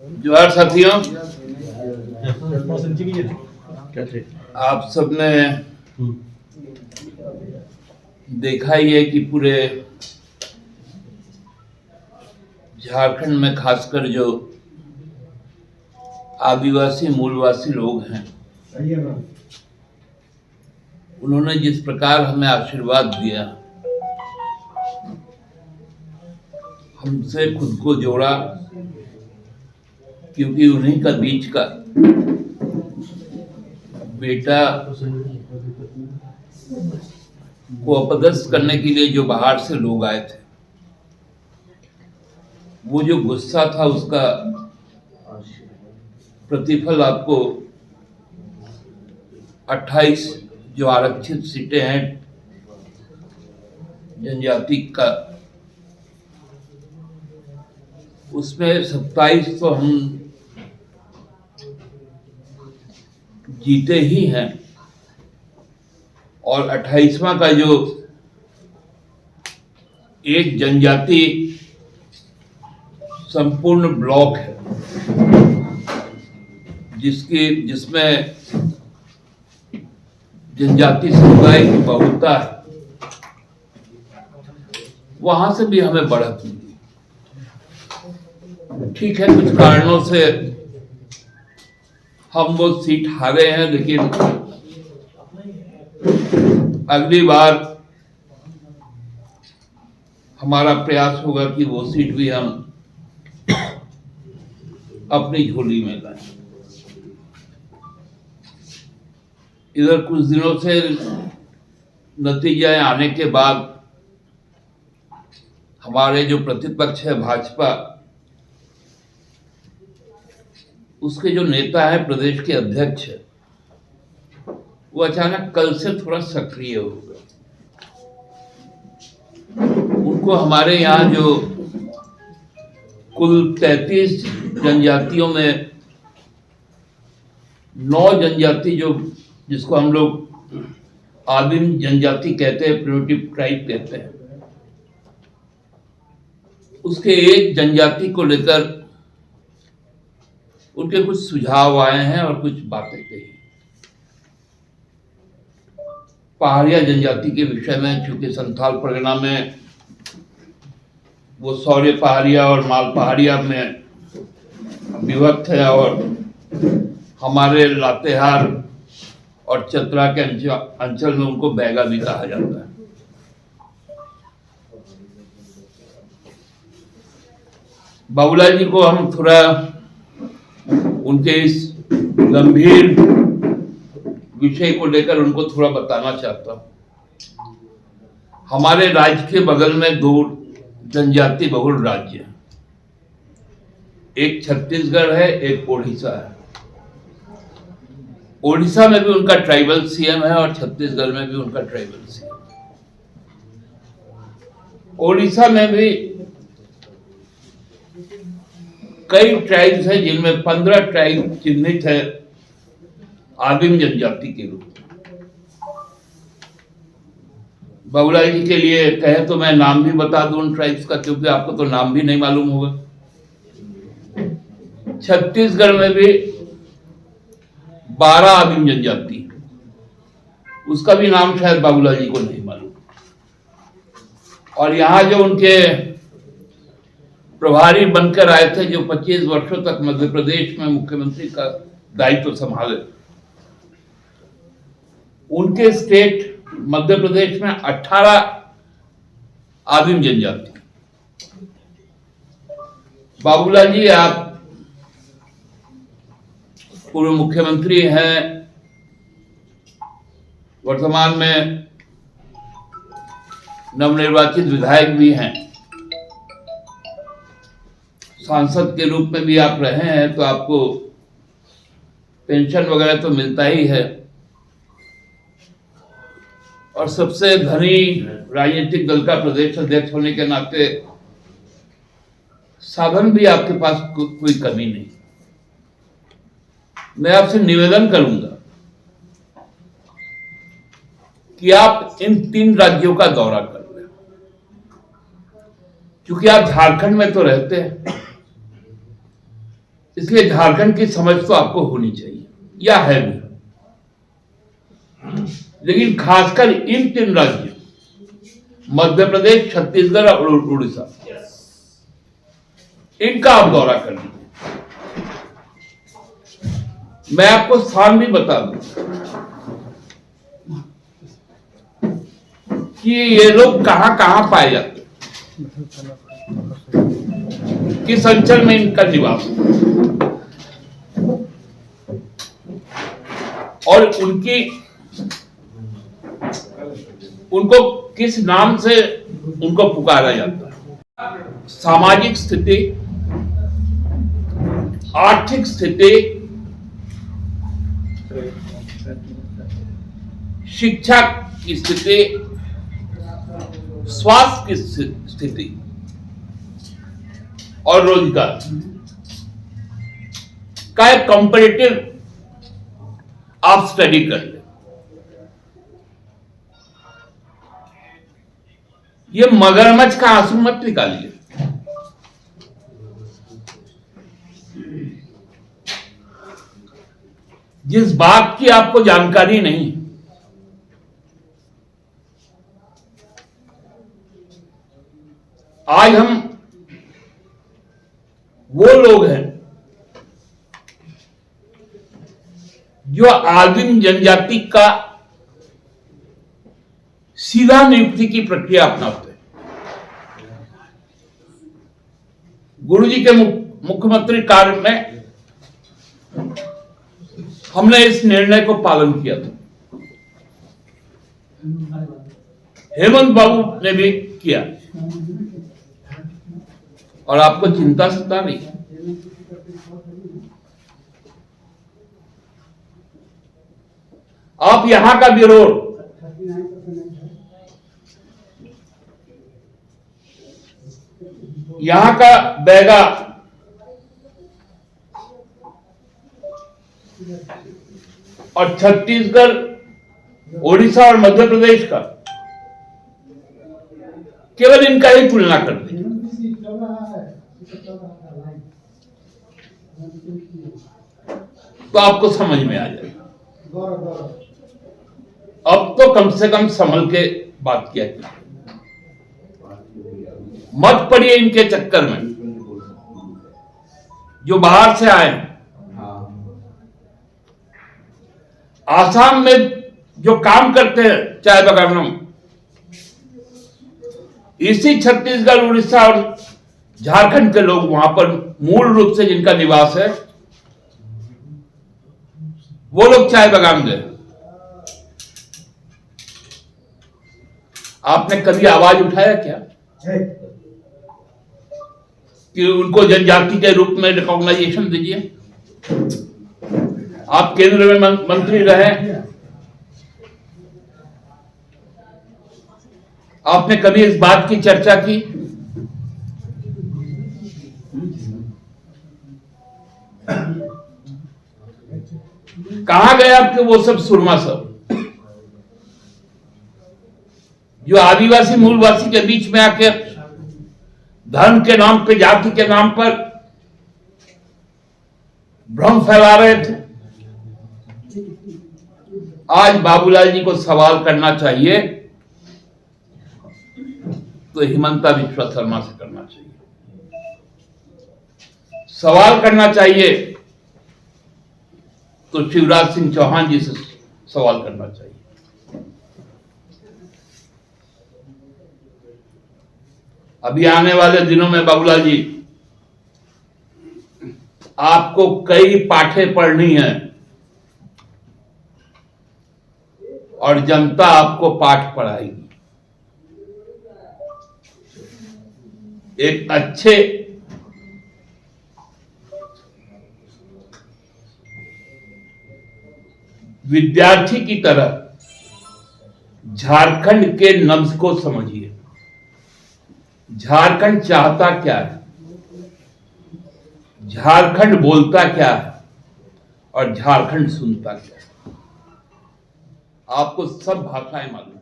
जोहार साथियों, आप सबने देखा ही है कि पूरे झारखंड में खासकर जो आदिवासी मूलवासी लोग हैं, उन्होंने जिस प्रकार हमें आशीर्वाद दिया, हमसे खुद को जोड़ा, क्योंकि उन्हीं का बीच का बेटा को अपदस्थ करने के लिए जो बाहर से लोग आए थे, वो जो गुस्सा था उसका प्रतिफल आपको 28 जो आरक्षित सीटें हैं जनजाति का, उसमें 27 तो हम जीते ही हैं, और 28वां का जो एक जनजाति संपूर्ण ब्लॉक है, जिसमें जनजाति समुदाय की बहुलता है, वहां से भी हमें बढ़त मिली। ठीक है, कुछ कारणों से हम वो सीट हारे हैं, लेकिन अगली बार हमारा प्रयास होगा कि वो सीट भी हम अपनी झोली में लाएं। इधर कुछ दिनों से नतीजे आने के बाद हमारे जो प्रतिपक्ष है भाजपा, उसके जो नेता है, प्रदेश के अध्यक्ष है, वो अचानक कल से थोड़ा सक्रिय हो गए। उनको हमारे यहाँ जो कुल 33 जनजातियों में 9 जनजाति जिसको हम लोग आदिम जनजाति कहते हैं, प्रिमिटिव ट्राइब कहते हैं, उसके एक जनजाति को लेकर उनके कुछ सुझाव आए हैं और कुछ बातें कही। पहाड़िया जनजाति के विषय में, चूंकि संथाल परगना में वो सौर्य पहाड़िया और माल पहाड़िया में विभक्त है, और हमारे लातेहार और चतरा के अंचल में उनको बैगा भी कहा जाता है। बाबूलाल जी को हम थोड़ा उनके इस गंभीर विषय को लेकर उनको थोड़ा बताना चाहता हूं। हमारे राज्य के बगल में 2 जनजाति बहुल राज्य है, एक छत्तीसगढ़ है, एक ओडिशा है। ओडिशा में भी उनका ट्राइबल सीएम है और छत्तीसगढ़ में भी उनका ट्राइबल सीएम। ओडिशा में भी कई ट्राइब्स हैं, जिनमें 15 ट्राइब चिन्हित है आदिम जनजाति के रूप में। बाबूलाल जी के लिए कहे तो मैं नाम भी बता दूं उन ट्राइब्स का, क्योंकि आपको तो नाम भी नहीं मालूम होगा। छत्तीसगढ़ में भी 12 आदिम जनजाति, उसका भी नाम शायद बाबूलाल जी को नहीं मालूम। और यहां जो उनके प्रभारी बनकर आए थे, जो 25 वर्षों तक मध्य प्रदेश में मुख्यमंत्री का दायित्व संभाले, उनके स्टेट मध्य प्रदेश में 18 आदिम जनजाति। बाबूलाल जी, आप पूर्व मुख्यमंत्री हैं, वर्तमान में नवनिर्वाचित विधायक भी हैं, सांसद के रूप में भी आप रहे हैं, तो आपको पेंशन वगैरह तो मिलता ही है, और सबसे धनी राजनीतिक दल का प्रदेश अध्यक्ष होने के नाते साधन भी आपके पास कोई कमी नहीं। मैं आपसे निवेदन करूंगा कि आप इन 3 राज्यों का दौरा कर लें, क्योंकि आप झारखंड में तो रहते हैं, इसलिए झारखंड की समझ तो आपको होनी चाहिए, या है भी। लेकिन खासकर इन 3 राज्यों मध्य प्रदेश, छत्तीसगढ़ और उड़ीसा, इनका आप दौरा कर लीजिए। मैं आपको स्थान भी बता दूं कि ये लोग कहां कहां पाए जाते हैं, किस अंचल में इनका निवास है और उनको किस नाम से उनको पुकारा जाता है। सामाजिक स्थिति, आर्थिक स्थिति, शिक्षा की स्थिति, स्वास्थ्य की स्थिति और रोजगार का एक कंपैरेटिव आप स्टडी कर ले। ये मगरमच्छ का आंसू मत निकालिए। जिस बात की आपको जानकारी नहीं, आज हम वो लोग हैं जो आदिम जनजाति का सीधा नियुक्ति की प्रक्रिया अपनाते हैं। गुरुजी के मुख्यमंत्री कार्य में हमने इस निर्णय को पालन किया था, हेमंत बाबू ने भी किया, और आपको चिंता सता नहीं। आप यहां का विरोध, यहां का बैगा, और छत्तीसगढ़, ओडिशा और मध्य प्रदेश का केवल इनका ही तुलना कर दें तो आपको समझ में आ जाएगा। अब तो कम से कम संभल के बात किया जाए, मत पड़िए इनके चक्कर में। जो बाहर से आए, आसाम में जो काम करते हैं चाय बागानों में, इसी छत्तीसगढ़, उड़ीसा और झारखंड के लोग वहां पर मूल रूप से जिनका निवास है, वो लोग चाय बागान गए। आपने कभी आवाज उठाया क्या कि उनको जनजाति के रूप में रिकॉग्नाइजेशन दीजिए? आप केंद्र में मंत्री रहे, आपने कभी इस बात की चर्चा की? कहां गए आपके वो सब सुरमा सब जो आदिवासी मूलवासी के बीच में आकर धर्म के नाम पे, जाति के नाम पर भ्रम फैला रहे थे? आज बाबूलाल जी को सवाल करना चाहिए तो हिमंता विश्वा शर्मा से करना चाहिए, सवाल करना चाहिए तो शिवराज सिंह चौहान जी से सवाल करना चाहिए। अभी आने वाले दिनों में बाबूलाल जी आपको कई पाठे पढ़नी है और जनता आपको पाठ पढ़ाएगी। एक अच्छे विद्यार्थी की तरह झारखंड के नब्ज को समझिए। झारखंड चाहता क्या है, झारखंड बोलता क्या है और झारखंड सुनता क्या है। आपको सब भाषाएं मालूम